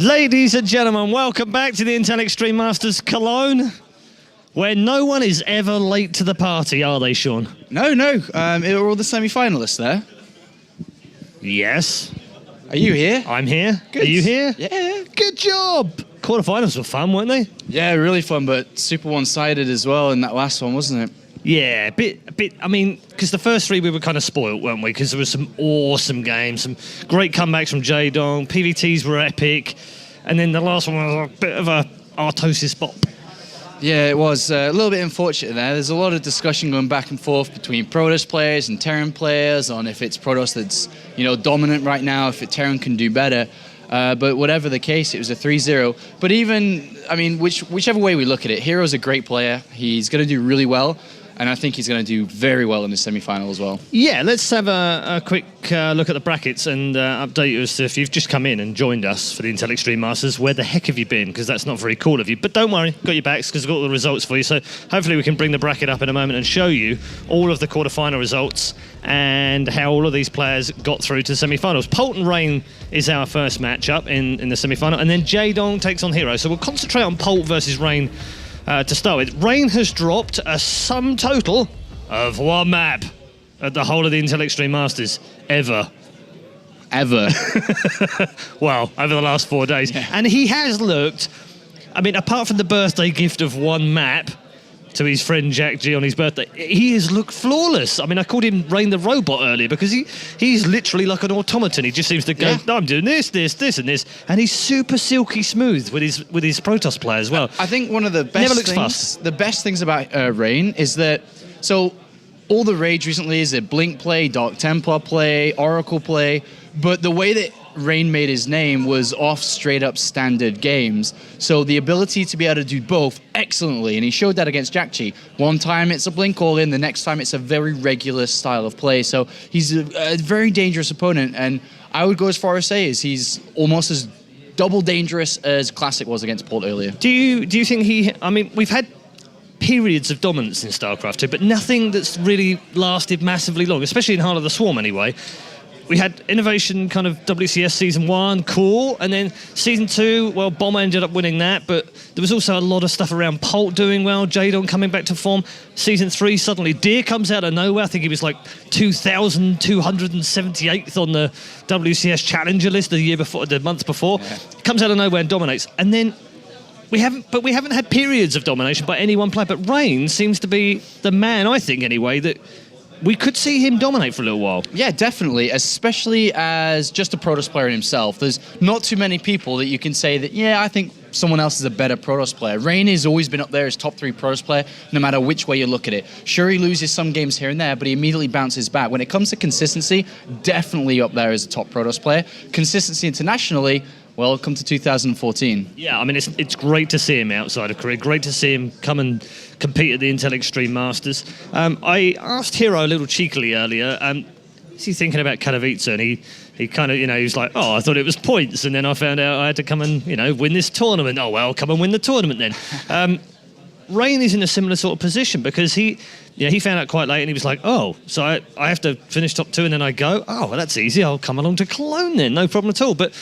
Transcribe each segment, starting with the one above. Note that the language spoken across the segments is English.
Ladies and gentlemen, welcome back to the Intel Extreme Masters Cologne, where no one is ever late to the party, are they, Sean? No. Are all the semi-finalists there? Yes. Are you here? I'm here. Good. Are you here? Yeah. Good job. Quarterfinals were fun, weren't they? Yeah, really fun, but super one-sided as well in that last one, wasn't it? Yeah, a bit. I mean, because the first three we were kind of spoilt, weren't we? Because there was some awesome games, some great comebacks from J-Dong. PVTs were epic, and then the last one was a bit of a Artosis bop. Yeah, it was a little bit unfortunate there. There's a lot of discussion going back and forth between Protoss players and Terran players on if it's Protoss that's dominant right now, if Terran can do better. But whatever the case, it was a 3-0. But even, I mean, whichever way we look at it, Hero's a great player. He's going to do really well. And I think he's going to do very well in the semi-final as well. Yeah, let's have a quick look at the brackets and update you as to if you've just come in and joined us for the Intel Extreme Masters, where the heck have you been? Because that's not very cool of you. But don't worry, got your backs because we've got all the results for you. So hopefully we can bring the bracket up in a moment and show you all of the quarterfinal results and how all of these players got through to semi-finals. Polt and Rain is our first matchup in the semi-final, and then J-Dong takes on Hero. So we'll concentrate on Polt versus Rain. To start with, Rain has dropped a sum total of 1 map at the whole of the Intel Extreme Masters ever. Well, over the last 4 days. Yeah. And he has looked, I mean, apart from the birthday gift of 1 map to his friend Jack G on his birthday, he has looked flawless. I mean, I called him Rain the Robot earlier because he's literally like an automaton. He just seems to go, yeah. No, I'm doing this, and this. And he's super silky smooth with his Protoss play as well. I think one of the best things about Rain is that, so all the rage recently is a Blink play, Dark Templar play, Oracle play, but the way that Rain made his name was off straight-up standard games. So the ability to be able to do both excellently, and he showed that against Jakchi. One time it's a Blink all-in, the next time it's a very regular style of play. So he's a very dangerous opponent, and I would go as far as say is he's almost as double dangerous as Classic was against Polt earlier. Do you think I mean, we've had periods of dominance in StarCraft 2, but nothing that's really lasted massively long, especially in Heart of the Swarm anyway. We had Innovation kind of WCS Season 1, cool, and then Season 2, well, Bomber ended up winning that, but there was also a lot of stuff around Polt doing well, J-Dong coming back to form. Season 3, suddenly Deer comes out of nowhere. I think he was like 2,278th on the WCS Challenger list the month before. Yeah. Comes out of nowhere and dominates. And then we haven't had periods of domination by any one player, but Rain seems to be the man, I think anyway, that we could see him dominate for a little while. Yeah, definitely, especially as just a Protoss player himself. There's not too many people that you can say that, yeah, I think someone else is a better Protoss player. Rain has always been up there as top 3 Protoss player, no matter which way you look at it. Sure, he loses some games here and there, but he immediately bounces back. When it comes to consistency, definitely up there as a top Protoss player. Consistency internationally, welcome to 2014. Yeah, I mean, it's great to see him outside of Korea. Great to see him come and compete at the Intel Extreme Masters. I asked Hero a little cheekily earlier, is he thinking about Katowice? And he kind of, he was like, oh, I thought it was points. And then I found out I had to come and, win this tournament. Oh, well, come and win the tournament then. Rain is in a similar sort of position because he found out quite late and he was like, oh, so I have to finish top 2 and then I go, oh, well, that's easy. I'll come along to Cologne then. No problem at all. But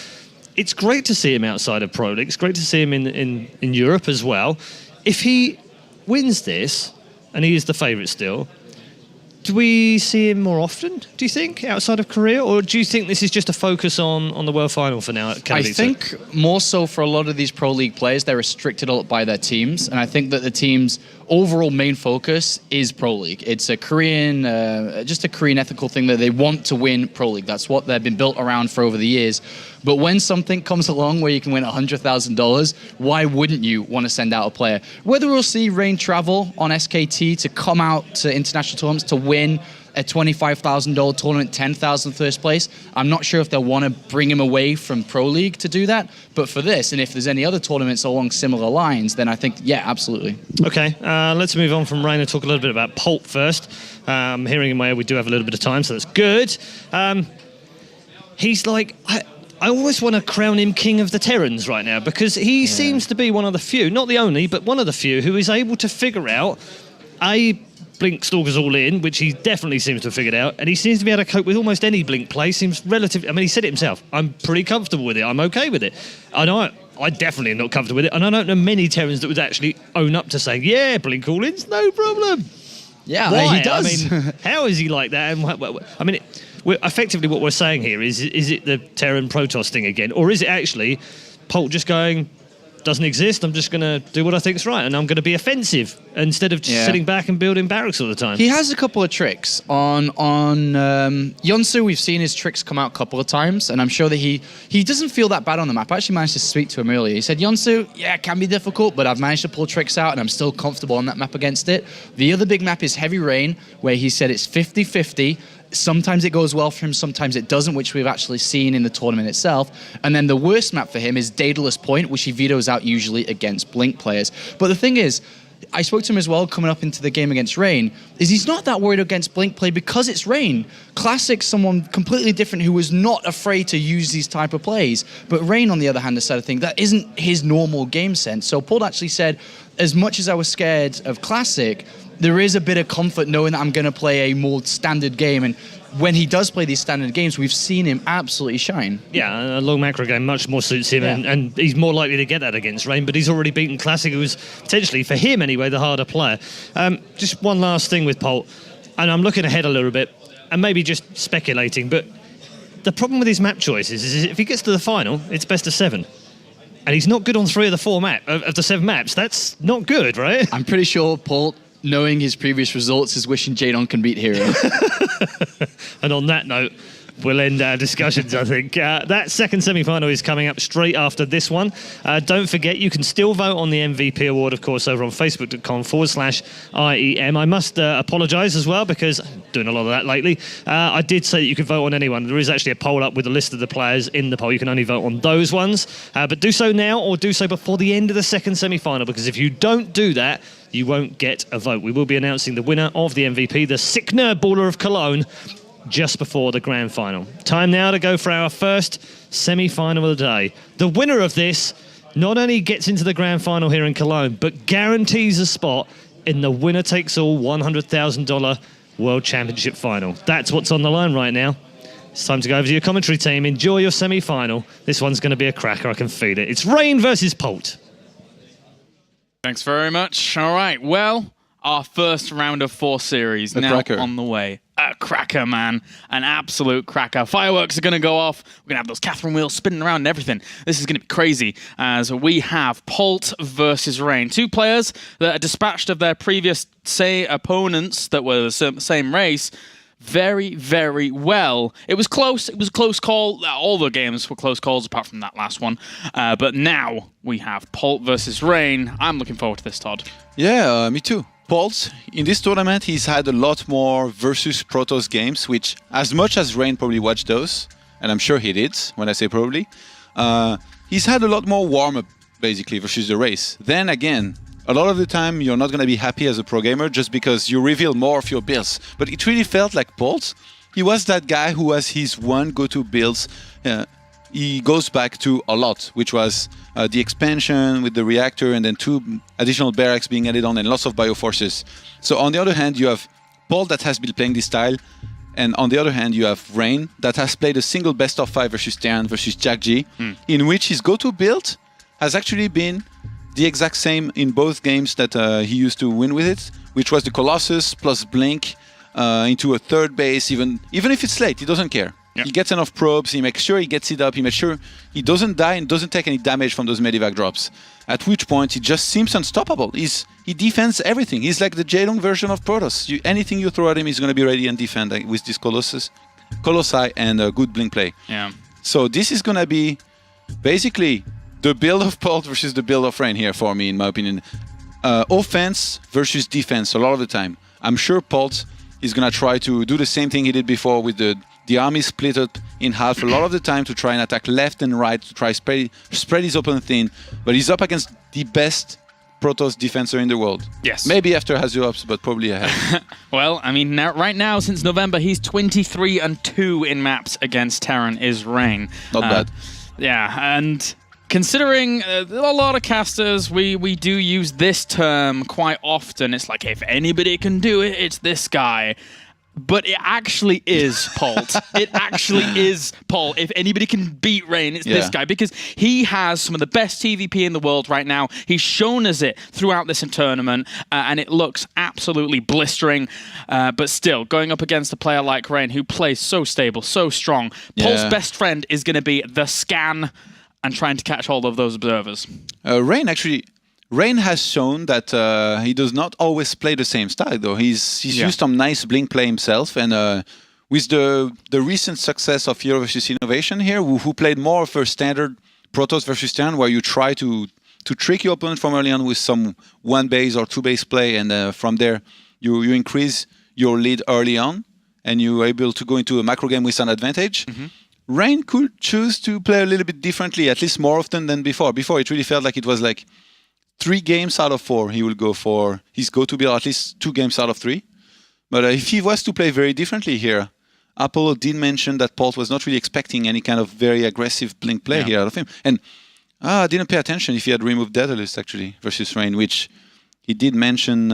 it's great to see him outside of Pro League. It's great to see him in Europe as well. If he wins this, and he is the favourite still, do we see him more often, do you think, outside of Korea? Or do you think this is just a focus on the World Final for now at Katowice? I think more so for a lot of these Pro League players, they're restricted a lot by their teams. And I think that the team's overall main focus is Pro League. It's a Korean, just a Korean ethical thing that they want to win Pro League. That's what they've been built around for over the years. But when something comes along where you can win $100,000, why wouldn't you want to send out a player? Whether we'll see Rain travel on SKT to come out to international tournaments to win a $25,000 tournament, $10,000 first place, I'm not sure if they'll want to bring him away from Pro League to do that. But for this, and if there's any other tournaments along similar lines, then I think, yeah, absolutely. Okay, let's move on from Rain and talk a little bit about Polt first. Hearing in my ear, we do have a little bit of time, so that's good. He's like, I always want to crown him king of the Terrans right now because he seems to be one of the few, not the only, but one of the few who is able to figure out Blink Stalker's all in, which he definitely seems to have figured out, and he seems to be able to cope with almost any Blink play. Seems relative. I mean, he said it himself. I'm pretty comfortable with it. I'm okay with it. I know I definitely am not comfortable with it, and I don't know many Terrans that would actually own up to saying, yeah, Blink all-in's no problem. Yeah, Why? he does. I mean, how is he like that? And I mean, effectively what we're saying here is it the Terran Protoss thing again, or is it actually Polt just going, doesn't exist, I'm just going to do what I think's right, and I'm going to be offensive instead of just sitting back and building barracks all the time. He has a couple of tricks. On Yonsu, we've seen his tricks come out a couple of times, and I'm sure that he doesn't feel that bad on the map. I actually managed to speak to him earlier. He said, Yonsu, yeah, it can be difficult, but I've managed to pull tricks out, and I'm still comfortable on that map against it. The other big map is Heavy Rain, where he said it's 50-50. Sometimes it goes well for him, sometimes it doesn't, which we've actually seen in the tournament itself. And then the worst map for him is Daedalus Point, which he vetoes out usually against Blink players. But the thing is, I spoke to him as well coming up into the game against Rain, is he's not that worried against Blink play because it's Rain. Classic's someone completely different who was not afraid to use these type of plays. But Rain, on the other hand, decided to think that isn't his normal game sense. So Polt actually said, as much as I was scared of Classic, there is a bit of comfort knowing that I'm going to play a more standard game. And when he does play these standard games, we've seen him absolutely shine. Yeah, a long macro game much more suits him, and he's more likely to get that against Rain, but he's already beaten Classic, who was potentially, for him anyway, the harder player. Just one last thing with Polt, and I'm looking ahead a little bit, and maybe just speculating, but the problem with his map choices is if he gets to the final, it's best of 7. And he's not good on 3 of the 7 maps. That's not good, right? I'm pretty sure Polt, knowing his previous results, is wishing Jadon can beat Hero. And on that note, we'll end our discussions, I think. That second semi-final is coming up straight after this one. Don't forget, you can still vote on the MVP award, of course, over on facebook.com/IEM. I must apologise as well, because I'm doing a lot of that lately. I did say that you could vote on anyone. There is actually a poll up with a list of the players in the poll. You can only vote on those ones. But do so now, or do so before the end of the second semi-final, because if you don't do that, you won't get a vote. We will be announcing the winner of the MVP, the sick nerd baller of Cologne, just before the grand final. Time now to go for our first semi-final of the day. The winner of this not only gets into the grand final here in Cologne, but guarantees a spot in the winner-takes-all $100,000 World Championship final. That's what's on the line right now. It's time to go over to your commentary team. Enjoy your semi-final. This one's going to be a cracker, I can feel it. It's Rain versus Polt. Thanks very much. All right, well, our first round of 4 series now on the way. A cracker, man. An absolute cracker. Fireworks are going to go off. We're going to have those Catherine wheels spinning around and everything. This is going to be crazy, as we have Polt versus Rain. 2 players that are dispatched of their previous, opponents that were the same race very, very well. It was close. It was a close call. All the games were close calls apart from that last one. But now we have Polt versus Rain. I'm looking forward to this, Todd. Yeah, me too. Polt, in this tournament, he's had a lot more versus Protoss games, which, as much as Rain probably watched those, and I'm sure he did, when I say probably, he's had a lot more warm-up, basically, versus the race. Then again, a lot of the time, you're not going to be happy as a pro gamer just because you reveal more of your builds. But it really felt like Polt, he was that guy who has his one go-to builds. He goes back to a lot, which was the expansion with the reactor and then 2 additional barracks being added on and lots of bioforces. So on the other hand, you have Polt that has been playing this style, and on the other hand, you have Rain that has played a single best of 5 versus Terran versus Jack G, in which his go-to build has actually been the exact same in both games that he used to win with it, which was the Colossus plus Blink into a 3rd base, even if it's late, he doesn't care. Yep. He gets enough probes, he makes sure he gets it up, he makes sure he doesn't die and doesn't take any damage from those medevac drops. At which point, he just seems unstoppable. He defends everything. He's like the Jaelong version of Protoss. Anything you throw at him, he's going to be ready and defend with this Colossi and a good Blink play. Yeah. So this is going to be basically the build of Polt versus the build of Rain here for me, in my opinion. Offense versus defense a lot of the time. I'm sure Polt is going to try to do the same thing he did before with the army split up in half a lot of the time to try and attack left and right, to try spread his opponent thin. But he's up against the best Protoss defensor in the world. Yes. Maybe after Hazuops, but probably ahead. Well, I mean, right now, since November, he's 23-2 in maps against Terran is Rain. Not bad. Yeah, and considering a lot of casters, we do use this term quite often. It's like, if anybody can do it, it's this guy. But it actually is Polt. It actually is Polt. If anybody can beat Rain, it's this guy, because he has some of the best TVP in the world right now. He's shown us it throughout this tournament, and it looks absolutely blistering. But still, going up against a player like Rain, who plays so stable, so strong, Polt's best friend is going to be the scan and trying to catch hold of those observers. Rain has shown that he does not always play the same style, though. He's used some nice blink play himself, and with the recent success of Hero vs Innovation here, who played more of a standard Protoss versus Terran, where you try to trick your opponent from early on with some 1-base or 2-base play, and from there you increase your lead early on, and you're able to go into a macro game with an advantage. Rain could choose to play a little bit differently, at least more often than before. Before, it really felt like it was like 3 games out of 4, he will go for his go-to build, at least 2 games out of 3. But if he was to play very differently here, Apollo did mention that Polt was not really expecting any kind of very aggressive blink play here out of him. And I didn't pay attention if he had removed Daedalus, actually, versus Rain, which he did mention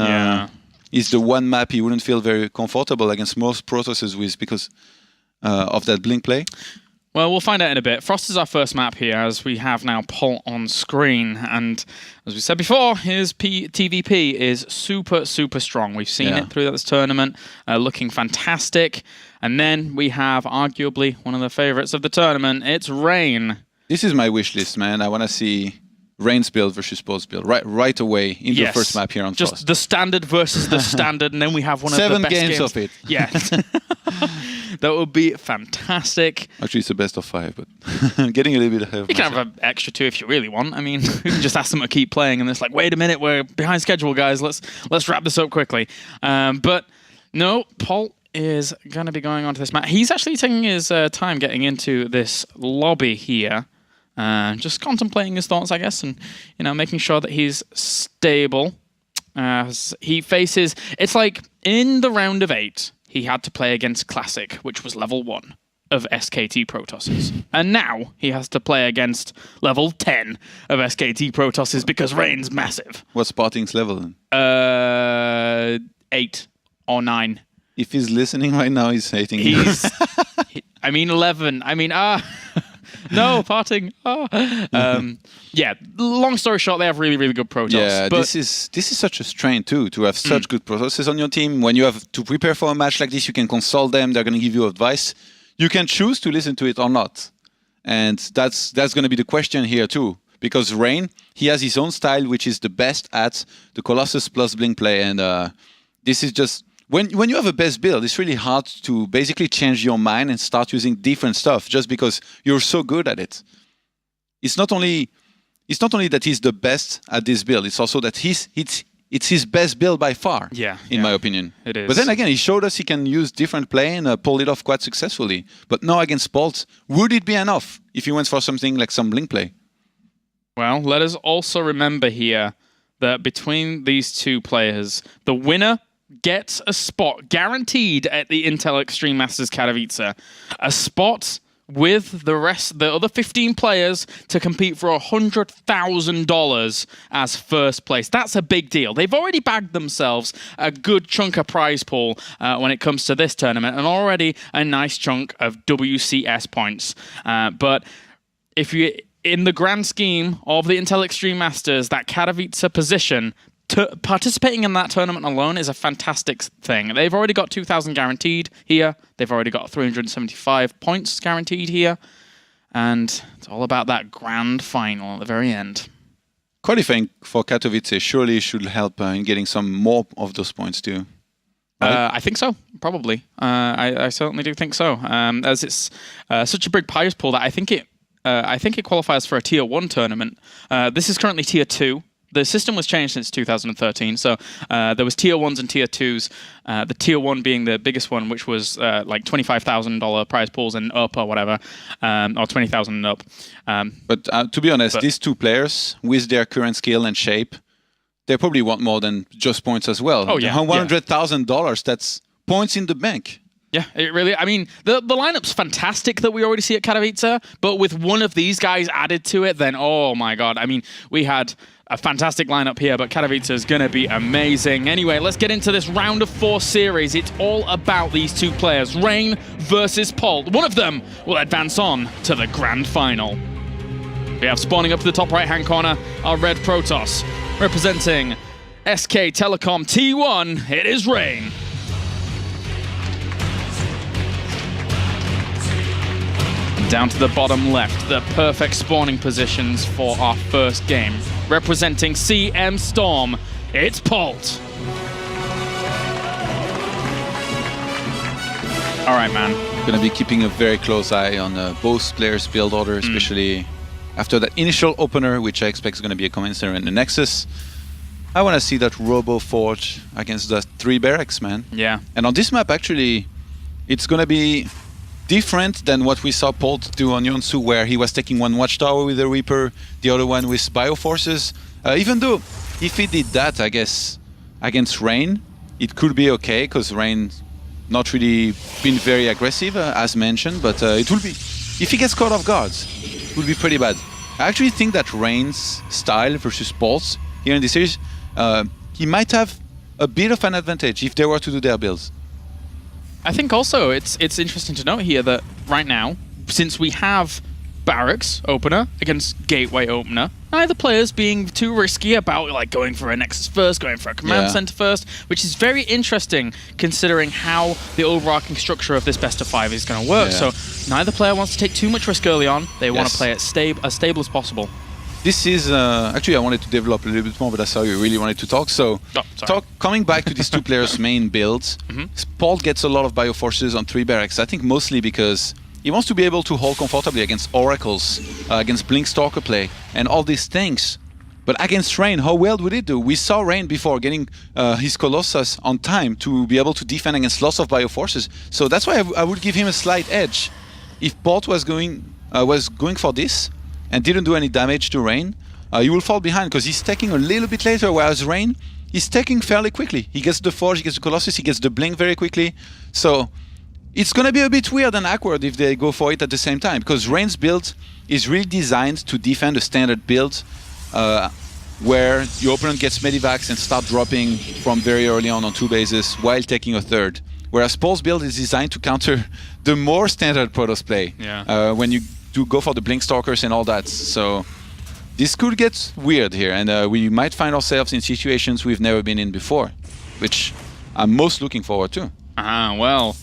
is the one map he wouldn't feel very comfortable against most Protosses with because of that blink play. Well, we'll find out in a bit. Frost is our first map here, as we have now Polt on screen. And as we said before, his TVP is super, super strong. We've seen it throughout this tournament, looking fantastic. And then we have arguably one of the favorites of the tournament. It's Rain. This is my wish list, man. I want to see Rain's build versus Polt's build right away in the first map here on Frost. Just the standard versus the standard, and then we have one of the best games of it. Yeah. That would be fantastic. Actually, it's a best of 5, but getting a little bit ahead of You can have an extra 2 if you really want. I mean, you can just ask them to keep playing, and it's like, wait a minute, we're behind schedule, guys. Let's wrap this up quickly. But no, Polt is going to be going on to this match. He's actually taking his time getting into this lobby here. Just contemplating his thoughts, I guess, and making sure that he's stable. He faces... It's like, in the round of 8... he had to play against Classic, which was level 1 of SKT Protosses. And now he has to play against level 10 of SKT Protosses because Rain's massive. What's Sparting's level then? 8 or 9. If he's listening right now, he's hating you. 11. No, parting. Yeah, long story short, they have really, really good Protoss. Yeah, but this is such a strain too, to have such good Protosses on your team. When you have to prepare for a match like this, you can consult them, they're going to give you advice. You can choose to listen to it or not. And that's going to be the question here too. Because Rain, he has his own style, which is the best at the Colossus plus blink play. And this is just... When you have a best build, it's really hard to basically change your mind and start using different stuff just because you're so good at it. It's not only that he's the best at this build, it's also that it's his best build by far, in my opinion. It is. But then again, he showed us he can use different play and pull it off quite successfully. But now against Polt, would it be enough if he went for something like some blink play? Well, let us also remember here that between these two players, the winner gets a spot guaranteed at the Intel Extreme Masters Katowice. A spot with the other 15 players to compete for $100,000 as first place. That's a big deal. They've already bagged themselves a good chunk of prize pool when it comes to this tournament, and already a nice chunk of WCS points. But if you, in the grand scheme of the Intel Extreme Masters, that Katowice position, participating in that tournament alone is a fantastic thing. They've already got 2,000 guaranteed here. They've already got 375 points guaranteed here. And it's all about that grand final at the very end. Qualifying for Katowice surely should help in getting some more of those points too. Right? I think so, probably. I certainly do think so. As it's such a big prize pool that I think it qualifies for a Tier 1 tournament. This is currently Tier 2. The system was changed since 2013, so there was Tier 1s and Tier 2s, the Tier 1 being the biggest one, which was like $25,000 prize pools and up or whatever, or 20,000 and up. But to be honest, these two players, with their current skill and shape, they probably want more than just points as well. Oh, yeah. $100,000, that's points in the bank. Yeah, it really, I mean, the lineup's fantastic that we already see at Katowice, but with one of these guys added to it, then, oh my god, I mean, we had a fantastic lineup here, but Katowice is going to be amazing. Anyway, let's get into this round of 4 series. It's all about these 2 players, Rain versus Polt. One of them will advance on to the grand final. We have spawning up to the top right-hand corner, our red Protoss. Representing SK Telecom T1, it is Rain. Down to the bottom left, the perfect spawning positions for our first game. Representing CM Storm, it's Polt. All right, man. Gonna be keeping a very close eye on both players' build order, especially after that initial opener, which I expect is gonna be a Command Center and the Nexus. I wanna see that Robo Forge against the 3 barracks, man. Yeah. And on this map, actually, it's gonna be different than what we saw Polt do on Yonsu, where he was taking one Watchtower with the Reaper, the other one with Bioforces. Even though, if he did that, I guess, against Rain, it could be okay, because Rain not really been very aggressive, as mentioned, but it will be, if he gets caught off guard, it will be pretty bad. I actually think that Rain's style versus Polt's here in this series, he might have a bit of an advantage if they were to do their builds. I think also it's interesting to note here that right now, since we have Barracks opener against Gateway opener, neither players being too risky about like going for a Nexus first, going for a Command Center first, which is very interesting considering how the overarching structure of this best of 5 is going to work. So neither player wants to take too much risk early on. They want to play it as stable as possible. This is, actually I wanted to develop a little bit more, but I saw you really wanted to talk. So, coming back to these 2 players' main builds, Polt gets a lot of Bioforces on 3 barracks, I think mostly because he wants to be able to hold comfortably against Oracles, against Blink Stalker play, and all these things. But against Rain, how well would it do? We saw Rain before getting his Colossus on time to be able to defend against lots of Bioforces. So that's why I would give him a slight edge. If Polt was going for this, and didn't do any damage to Rain, you will fall behind because he's taking a little bit later, whereas Rain is taking fairly quickly. He gets the Forge, he gets the Colossus, he gets the Blink very quickly. So it's going to be a bit weird and awkward if they go for it at the same time, because Rain's build is really designed to defend a standard build where your opponent gets Medivacs and start dropping from very early on 2 bases while taking a 3rd. Whereas Polt's build is designed to counter the more standard Protoss play when you to go for the Blink Stalkers and all that. So this could get weird here, and we might find ourselves in situations we've never been in before, which I'm most looking forward to. Well,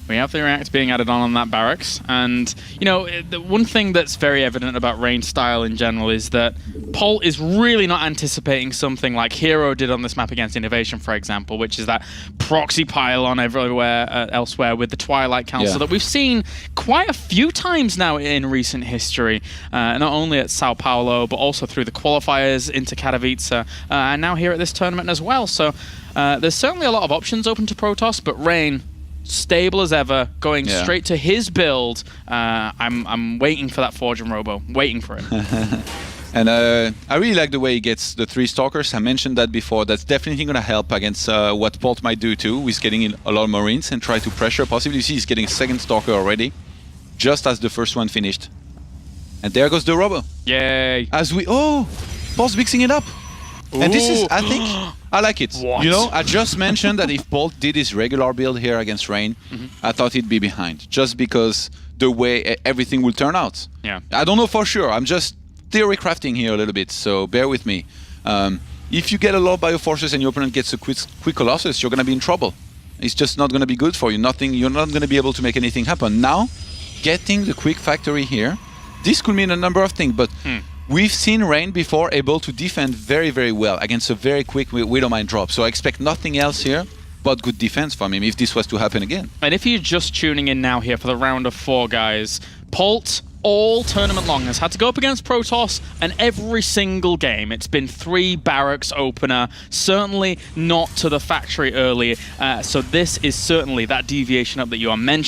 we have the React being added on that Barracks, and you know, the one thing that's very evident about Rain's style in general is that Polt is really not anticipating something like Hero did on this map against Innovation, for example, which is that proxy pylon everywhere elsewhere with the Twilight Council that we've seen quite a few times now in recent history, not only at Sao Paulo, but also through the qualifiers into Katowice, and now here at this tournament as well. So there's certainly a lot of options open to Protoss, but Rain, stable as ever, going straight to his build. I'm waiting for that Forge and Robo, waiting for it. And I really like the way he gets the 3 Stalkers. I mentioned that before. That's definitely going to help against what Polt might do too, with getting in a lot of Marines and try to pressure. Possibly, you see he's getting a 2nd Stalker already, just as the first one finished. And there goes the Robo. Yay! As we Polt's mixing it up. Ooh. And this is, I think, I like it. What? You know, I just mentioned that if Polt did his regular build here against Rain, I thought he'd be behind, just because the way everything will turn out. Yeah. I don't know for sure. I'm just theory crafting here a little bit, so bear with me. If you get a lot of Bioforces and your opponent gets a quick Colossus, you're going to be in trouble. It's just not going to be good for you. You're not going to be able to make anything happen. Now, getting the quick factory here, this could mean a number of things, but we've seen Rain before able to defend very, very well against a very quick Widowmine drop. So I expect nothing else here but good defense from him if this was to happen again. And if you're just tuning in now here for the round of 4, guys, Polt all tournament long has had to go up against Protoss, and every single game it's been 3 Barracks opener, certainly not to the factory early. So this is certainly that deviation up that you are mentioning.